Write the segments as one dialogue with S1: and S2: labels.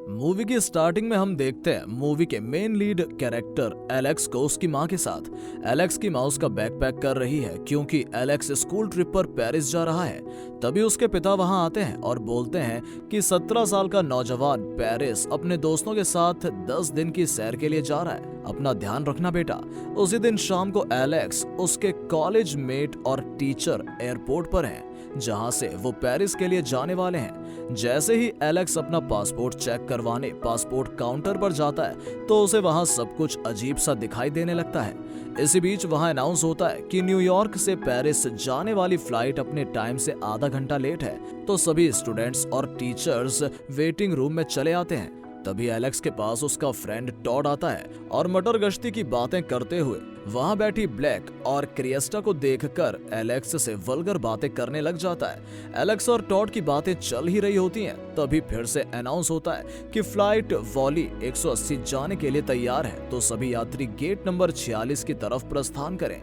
S1: Movie की starting में हम देखते हैं मूवी के मेन लीड कैरेक्टर एलेक्स को उसकी माँ के साथ। एलेक्स की माँ उसका बैकपैक कर रही है क्योंकि एलेक्स स्कूल ट्रिप पर पेरिस जा रहा है। तभी उसके पिता वहां आते हैं और बोलते हैं कि 17 साल का नौजवान पेरिस अपने दोस्तों के साथ 10 दिन की सैर के लिए जा रहा है, अपना ध्यान रखना बेटा। उसी दिन शाम को एलेक्स, उसके कॉलेज मेट और टीचर एयरपोर्ट पर हैं जहां से वो पेरिस के लिए जाने वाले हैं। जैसे ही एलेक्स अपना पासपोर्ट चेक करवाने पासपोर्ट काउंटर पर जाता है तो उसे वहां सब कुछ अजीब सा दिखाई देने लगता है। इसी बीच वहां अनाउंस होता है कि न्यूयॉर्क से पेरिस जाने वाली फ्लाइट अपने टाइम से आधा घंटा लेट है। तो सभी स्टूडेंट्स और टीचर्स वेटिंग रूम में चले आते हैं। तभी एलेक्स के पास उसका फ्रेंड टॉड आता है और मटर गश्ती की बातें करते हुए वहां बैठी ब्लैक और क्रिएस्टा को देखकर एलेक्स से वल्गर बातें करने लग जाता है। एलेक्स और टॉड की बातें चल ही रही होती हैं, तभी फिर से अनाउंस होता है कि फ्लाइट वॉली 180 जाने के लिए तैयार है, तो सभी यात्री गेट नंबर 46 की तरफ प्रस्थान करें।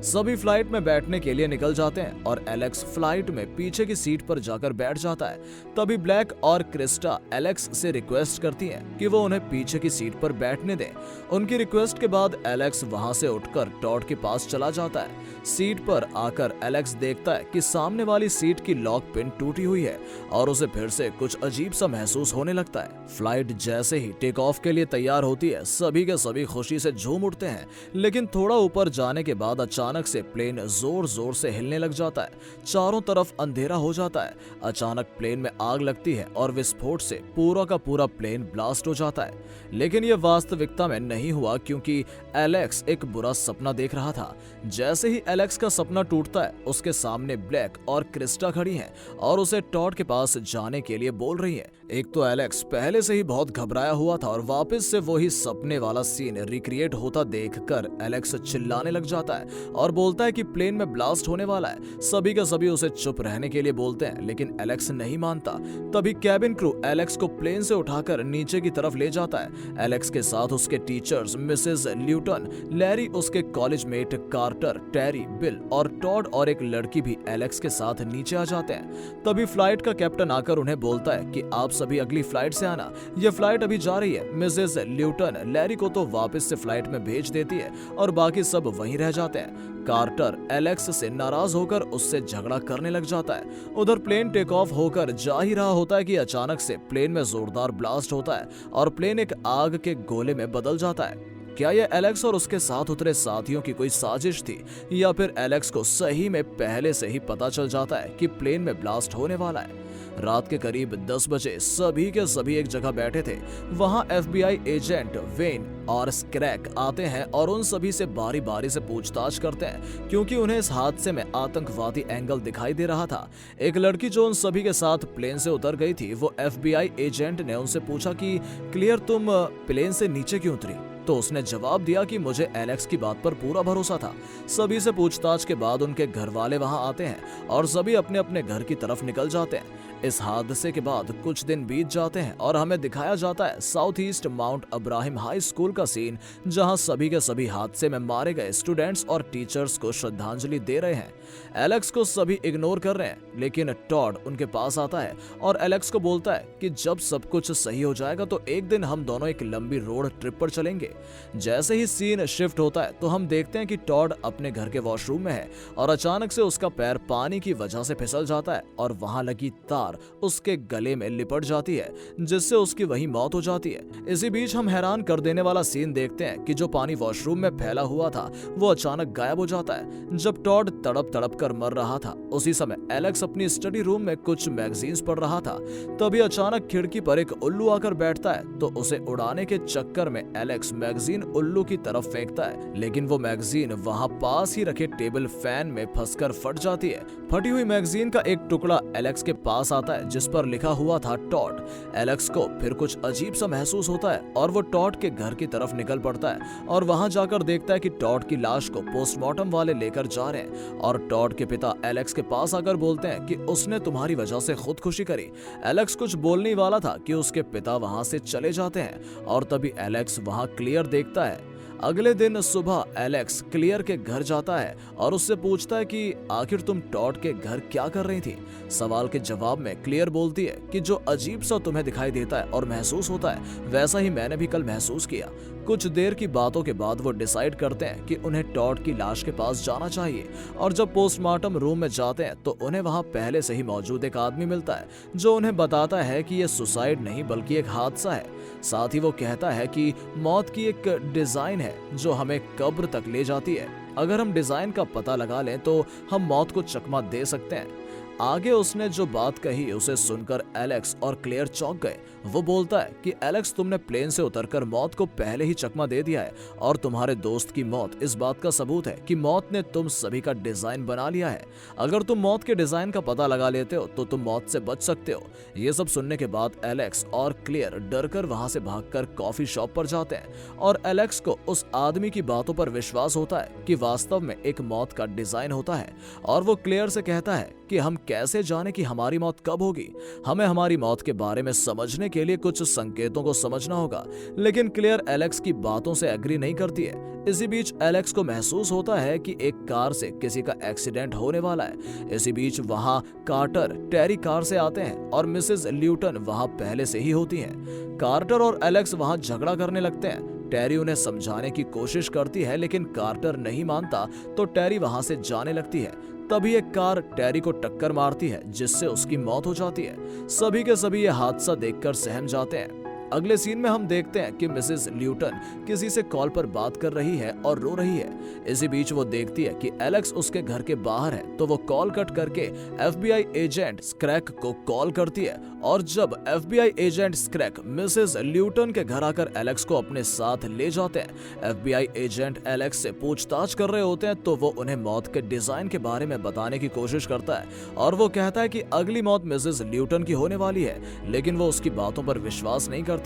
S1: सभी फ्लाइट में बैठने के लिए निकल जाते हैं और एलेक्स फ्लाइट में पीछे की सीट पर जाकर बैठ जाता है। तभी ब्लैक और क्रिस्टा एलेक्स से रिक्वेस्ट करती हैं कि वो उन्हें पीछे की सीट पर बैठने दें। उनकी रिक्वेस्ट के बाद एलेक्स वहां से उठकर टॉड के पास चला जाता है। सीट पर आकर एलेक्स देखता है कि सामने वाली सीट की लॉक पिन टूटी हुई है और उसे फिर से कुछ अजीब सा महसूस होने लगता है। फ्लाइट जैसे ही टेक ऑफ के लिए तैयार होती है, सभी के सभी खुशी से झूम उठते हैं, लेकिन थोड़ा ऊपर जाने के बाद अचानक से प्लेन जोर जोर से हिलने लग जाता है। चारों तरफ अंधेरा हो जाता है। अचानक प्लेन में आग लगती है और विस्फोट से पूरा का पूरा प्लेन ब्लास्ट हो जाता है। लेकिन यह वास्तविकता में नहीं हुआ क्योंकि एलेक्स एक बुरा सपना देख रहा था। जैसे ही एलेक्स का सपना टूटता है, उसके सामने ब्लैक और क्रिस्टा खड़ी हैं और उसे टॉड के पास जाने के लिए बोल रही है। एक तो एलेक्स पहले से ही बहुत घबराया हुआ था और वापस से वही सपने वाला सीन रिक्रिएट होता देखकर एलेक्स चिल्लाने लग जाता है और बोलता है कि प्लेन में ब्लास्ट होने वाला है। सभी के सभी उसे चुप रहने के लिए बोलते हैं, लेकिन एलेक्स नहीं मानता। तभी कैबिन क्रू एलेक्स को प्लेन से उठाकर नीचे की तरफ ले जाता है। एलेक्स के साथ उसके टीचर्स मिसेस ल्यूटन, लैरी, उसके कॉलेज मेट कार्टर, टेरी, बिल और टॉड और एक लड़की भी एलेक्स के साथ नीचे आ जाते हैं। तभी फ्लाइट का कैप्टन आकर उन्हें बोलता है कि आप सभी अगली फ्लाइट से आना, यह फ्लाइट अभी जा रही है। मिसेस ल्यूटन लैरी को तो वापस से फ्लाइट में भेज देती है और बाकी सब वहीं रह जाते हैं। कार्टर एलेक्स से नाराज होकर उससे झगड़ा करने लग जाता है। उधर प्लेन टेक ऑफ होकर जा ही रहा होता है कि अचानक से प्लेन में जोरदार ब्लास्ट होता है और प्लेन एक आग के गोले में बदल जाता है। क्या यह एलेक्स और उसके साथ उतरे साथियों की कोई साजिश थी या फिर एलेक्स को सही में पहले से ही पता चल जाता है कि प्लेन में ब्लास्ट होने वाला है? रात के करीब 10 बजे सभी के सभी एक जगह बैठे थे। वहां FBI एजेंट वेन और स्क्रैक आते हैं और उन सभी से बारी बारी से पूछताछ करते हैं क्योंकि उन्हें इस हादसे में आतंकवादी एंगल दिखाई दे रहा था। एक लड़की जो उन सभी के साथ प्लेन से उतर गई थी, वो FBI एजेंट ने उनसे पूछा कि क्लियर, तुम प्लेन से नीचे क्यों उतरी? तो उसने जवाब दिया कि मुझे एलेक्स की बात पर पूरा भरोसा था। सभी से पूछताछ के बाद उनके घर वाले वहां आते हैं और सभी अपने अपने घर की तरफ निकल जाते हैं। इस हादसे के बाद कुछ दिन बीत जाते हैं और हमें दिखाया जाता है South East Mount Abraham High School का सीन, जहां सभी के सभी हादसे में मारे गए स्टूडेंट्स और टीचर्स को श्रद्धांजलि दे रहे हैं। एलेक्स को सभी इग्नोर कर रहे हैं, लेकिन टॉड उनके पास आता है और एलेक्स को बोलता है कि जब सब कुछ सही हो जाएगा तो एक दिन हम दोनों एक लंबी रोड ट्रिप पर चलेंगे। जैसे ही सीन शिफ्ट होता है तो हम देखते हैं कि टॉड अपने घर के वॉशरूम में है और अचानक से उसका पैर पानी की वजह से फिसल जाता है और वहां लगी तार उसके गले में लिपट जाती है, जिससे उसकी वही मौत हो जाती है। इसी बीच हम हैरान कर देने वाला सीन देखते हैं कि जो पानी वॉशरूम में फैला हुआ था वो अचानक गायब हो जाता है। जब टॉड तड़प तड़प कर मर रहा था, उसी समय एलेक्स अपनी स्टडी रूम में कुछ मैगजीन्स पढ़ रहा था। तभी अचानक खिड़की पर एक उल्लू आकर बैठता है, तो उसे उड़ाने के चक्कर में एलेक्स मैगजीन उल्लू की तरफ फेंकता है, लेकिन वो मैगजीन वहां पास ही रखे टेबल फैन में फंसकर फट जाती है। फटी हुई मैगजीन का एक टुकड़ा एलेक्स के पास आता है जिस पर लिखा हुआ था टॉड। एलेक्स को फिर कुछ अजीब सा महसूस होता है और वो टॉड के घर की तरफ निकल पड़ता है और वहां जाकर देखता है कि टॉड की लाश को पोस्टमार्टम वाले लेकर जा रहे हैं और टॉड के पिता एलेक्स के पास आकर बोलते हैं कि उसने तुम्हारी वजह से खुदकुशी करी। एलेक्स कुछ बोलने ही वाला था कि उसके पिता वहां से चले जाते हैं और तभी एलेक्स वहां क्लियर देखता है। अगले दिन सुबह एलेक्स क्लियर के घर जाता है और उससे पूछता है कि आखिर तुम टॉड के घर क्या कर रही थी। सवाल के जवाब में क्लियर बोलती है कि जो अजीब सा तुम्हें दिखाई देता है और महसूस होता है वैसा ही मैंने भी कल महसूस किया। कुछ देर की बातों के बाद वो डिसाइड करते हैं कि उन्हें टॉड की लाश के पास जाना चाहिए और जब पोस्टमार्टम रूम में जाते हैं तो उन्हें वहां पहले से ही मौजूद एक आदमी मिलता है जो उन्हें बताता है कि यह सुसाइड नहीं बल्कि एक हादसा है। साथ ही वो कहता है कि मौत की एक डिजाइन है जो हमें कब्र तक ले जाती है। अगर हम डिजाइन का पता लगा लें तो हम मौत को चकमा दे सकते हैं। आगे उसने जो बात कही उसे सुनकर एलेक्स और क्लेयर चौंक गए। वो बोलता है कि एलेक्स तुमने प्लेन से उतरकर मौत को पहले ही चकमा दे दिया है और तुम्हारे दोस्त की मौत इस बात का सबूत है कि मौत ने तुम सभी का डिजाइन बना लिया है। अगर तुम मौत के डिजाइन का पता लगा लेते हो तो तुम मौत से बच सकते हो। ये सब सुनने के बाद एलेक्स और क्लेयर डरकर वहां से भागकर कॉफी शॉप पर जाते हैं और एलेक्स को उस आदमी की बातों पर विश्वास होता है कि वास्तव में एक मौत का डिजाइन होता है और वो क्लेयर से कहता है कि हम कैसे जाने कि हमारी मौत कब होगी। हमें हमारी मौत के बारे में समझने के लिए कुछ संकेतों को समझना होगा। लेकिन क्लेयर एलेक्स की बातों से एग्री नहीं करती है। इसी बीच एलेक्स को महसूस होता है कि एक कार से किसी का एक्सीडेंट होने वाला है। इसी बीच वहां कार्टर टेरी कार से आते हैं और मिसेस ल्यूटन वहां पहले से ही होती हैं। कार्टर और एलेक्स वहां झगड़ा करने लगते हैं। टेरी उन्हें समझाने की कोशिश करती है लेकिन कार्टर नहीं मानता तो टेरी वहां से जाने लगती है। तभी एक कार टेरी को टक्कर मारती है जिससे उसकी मौत हो जाती है। सभी के सभी ये हादसा देखकर सहम जाते हैं। अगले सीन में हम देखते हैं कि मिसेस ल्यूटन किसी से कॉल पर बात कर रही है और रो रही है। इसी बीच वो देखती है कि एलेक्स उसके घर के बाहर है तो वो कॉल कट करके एफबीआई एजेंट स्क्रैक को कॉल करती है और जब एफबीआई एजेंट स्क्रैक मिसेस ल्यूटन के घर आकर एलेक्स को अपने साथ ले जाते हैं। एफबीआई एजेंट एलेक्स से पूछताछ कर रहे होते हैं तो वो उन्हें मौत के डिजाइन के बारे में बताने की कोशिश करता है और वो कहता है कि अगली मौत मिसेस ल्यूटन की होने वाली है, लेकिन वो उसकी बातों पर विश्वास नहीं करते।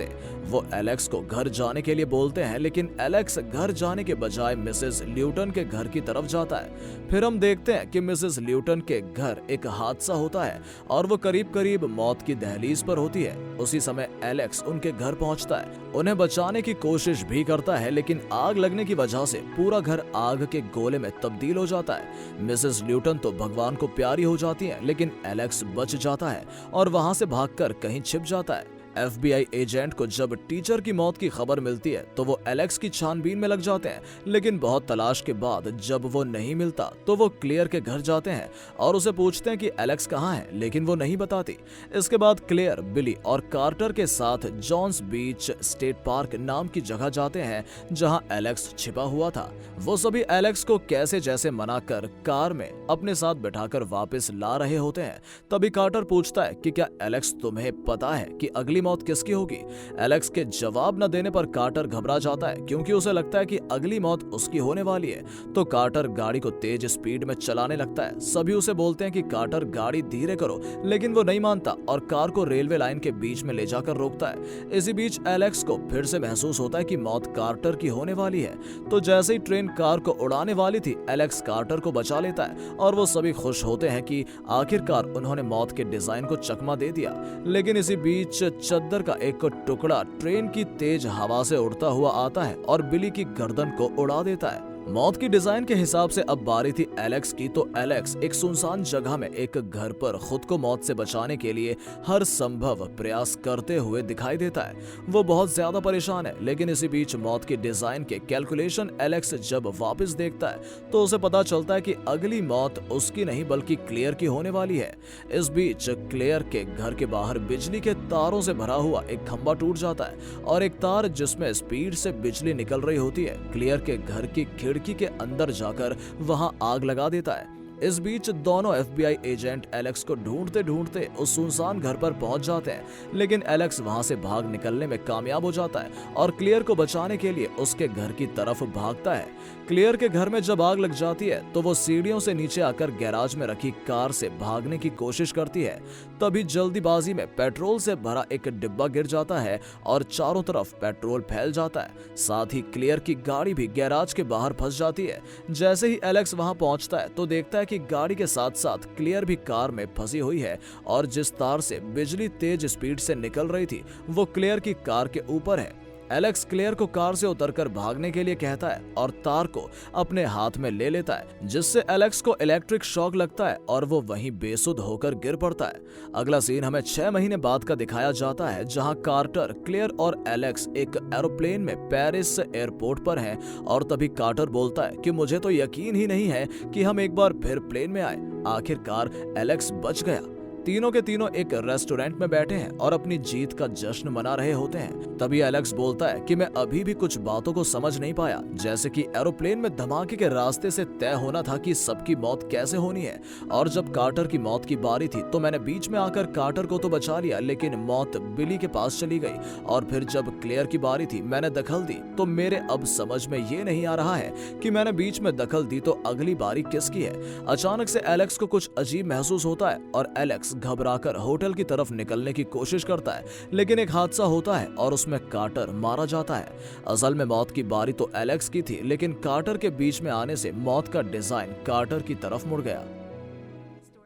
S1: वो एलेक्स को घर जाने के लिए बोलते हैं लेकिन एलेक्स घर जाने के बजाय मिसेस ल्यूटन के घर की तरफ जाता है। फिर हम देखते हैं कि मिसेस ल्यूटन के घर एक हादसा होता है और वो करीब करीब मौत की दहलीज पर होती है। उसी समय एलेक्स उनके घर पहुंचता है, उन्हें बचाने की कोशिश भी करता है लेकिन आग लगने की वजह से पूरा घर आग के गोले में तब्दील हो जाता है। मिसेस ल्यूटन तो भगवान को प्यारी हो जाती है लेकिन एलेक्स बच जाता है और वहां से भागकर कहीं छिप जाता है। एफबीआई एजेंट को जब टीचर की मौत की खबर मिलती है तो वो एलेक्स की छानबीन में लग जाते हैं, लेकिन बहुत तलाश के बाद जब वो नहीं मिलता तो वो क्लेयर के घर जाते हैं और उसे पूछते हैं कि एलेक्स कहाँ है, लेकिन वो नहीं बताती। इसके बाद क्लेयर, बिली और कार्टर के साथ जॉन्स बीच स्टेट पार्क नाम की जगह जाते हैं जहाँ एलेक्स छिपा हुआ था। वो सभी एलेक्स को कैसे जैसे मनाकर कार में अपने साथ बिठाकर वापस ला रहे होते हैं। तभी कार्टर पूछता है कि क्या एलेक्स तुम्हें पता है कि अगली मौत किसकी होगी। एलेक्स के जवाब न देने पर कार्टर घबरा जाता है क्योंकि उसे लगता है कि अगली मौत उसकी होने वाली है। तो कार्टर गाड़ी को तेज स्पीड में चलाने लगता है। सभी उसे बोलते हैं कि कार्टर गाड़ी धीरे करो, लेकिन वो नहीं मानता और कार को रेलवे लाइन के बीच में ले जाकर रोकता है। इसी बीच एलेक्स को फिर से महसूस होता है कि मौत कार्टर की होने वाली है। तो जैसे ही ट्रेन कार को उड़ाने वाली थी, एलेक्स कार्टर को बचा लेता है और वो सभी खुश होते हैं कि आखिरकार उन्होंने मौत के डिजाइन को चकमा दे दिया। लेकिन इसी बीच चद्दर का एक टुकड़ा ट्रेन की तेज हवा से उड़ता हुआ आता है और बिली की गर्दन को उड़ा देता है। मौत की डिजाइन के हिसाब से अब बारी थी एलेक्स की। तो एलेक्स एक सुनसान जगह में एक घर पर खुद को मौत से बचाने के लिए हर संभव प्रयास करते हुए दिखाई देता है। वो बहुत ज्यादा परेशान है, लेकिन इसी बीच मौत की डिजाइन के कैलकुलेशन एलेक्स जब वापस देखता है तो उसे पता चलता है कि अगली मौत उसकी नहीं बल्कि क्लेयर की होने वाली है। इस बीच क्लेयर के घर के बाहर बिजली के तारों से भरा हुआ एक खंभा टूट जाता है और एक तार जिसमें स्पीड से बिजली निकल रही होती है क्लेयर के घर की खिड़की के अंदर जाकर वहां आग लगा देता है। इस बीच दोनों एफबीआई एजेंट एलेक्स को ढूंढते ढूंढते उस सुनसान घर पर पहुंच जाते हैं, लेकिन एलेक्स वहां से भाग निकलने में कामयाब हो जाता है और क्लेयर को बचाने के लिए उसके घर की तरफ भागता है। क्लेयर के घर में जब आग लग जाती है तो वो सीढ़ियों से नीचे आकर गैराज में रखी कार से भागने की कोशिश करती है। तभी जल्दीबाजी में पेट्रोल से भरा एक डिब्बा गिर जाता है और चारों तरफ पेट्रोल फैल जाता है। साथ ही क्लेयर की गाड़ी भी गैराज के बाहर फंस जाती है। जैसे ही एलेक्स वहां पहुंचता है तो देखता है कि गाड़ी के साथ साथ क्लेयर भी कार में फंसी हुई है और जिस तार से बिजली तेज स्पीड से निकल रही थी वो क्लेयर की कार के ऊपर है। एलेक्स क्लेयर को कार से उतरकर भागने के लिए कहता है और तार को अपने हाथ में ले लेता है, जिससे एलेक्स को इलेक्ट्रिक शॉक लगता है और वो वहीं बेसुध होकर गिर पड़ता है। अगला सीन हमें 6 महीने बाद का दिखाया जाता है, जहां कार्टर, क्लेयर और एलेक्स एक एरोप्लेन में पेरिस एयरपोर्ट पर हैं और तभी कार्टर बोलता है कि मुझे तो यकीन ही नहीं है कि हम एक बार फिर प्लेन में आए। आखिरकार एलेक्स बच गया। तीनों के तीनों एक रेस्टोरेंट में बैठे हैं और अपनी जीत का जश्न मना रहे होते हैं। तभी एलेक्स बोलता है कि मैं अभी भी कुछ बातों को समझ नहीं पाया, जैसे कि एरोप्लेन में धमाके के रास्ते से तय होना था कि सबकी मौत कैसे होनी है, और जब कार्टर की मौत की बारी थी तो मैंने बीच में आकर कार्टर को तो बचा लिया, लेकिन मौत बिली के पास चली गई। और फिर जब क्लेयर की बारी थी मैंने दखल दी। तो मेरे अब समझ में ये नहीं आ रहा है कि मैंने बीच में दखल दी तो अगली बारी किसकी है। अचानक से एलेक्स को कुछ अजीब महसूस होता है और एलेक्स घबराकर होटल की तरफ निकलने की कोशिश करता है, लेकिन एक हादसा होता है और उसमें कार्टर मारा जाता है। असल में मौत की बारी तो एलेक्स की थी, लेकिन कार्टर के बीच में आने से मौत का डिजाइन कार्टर की तरफ मुड़ गया।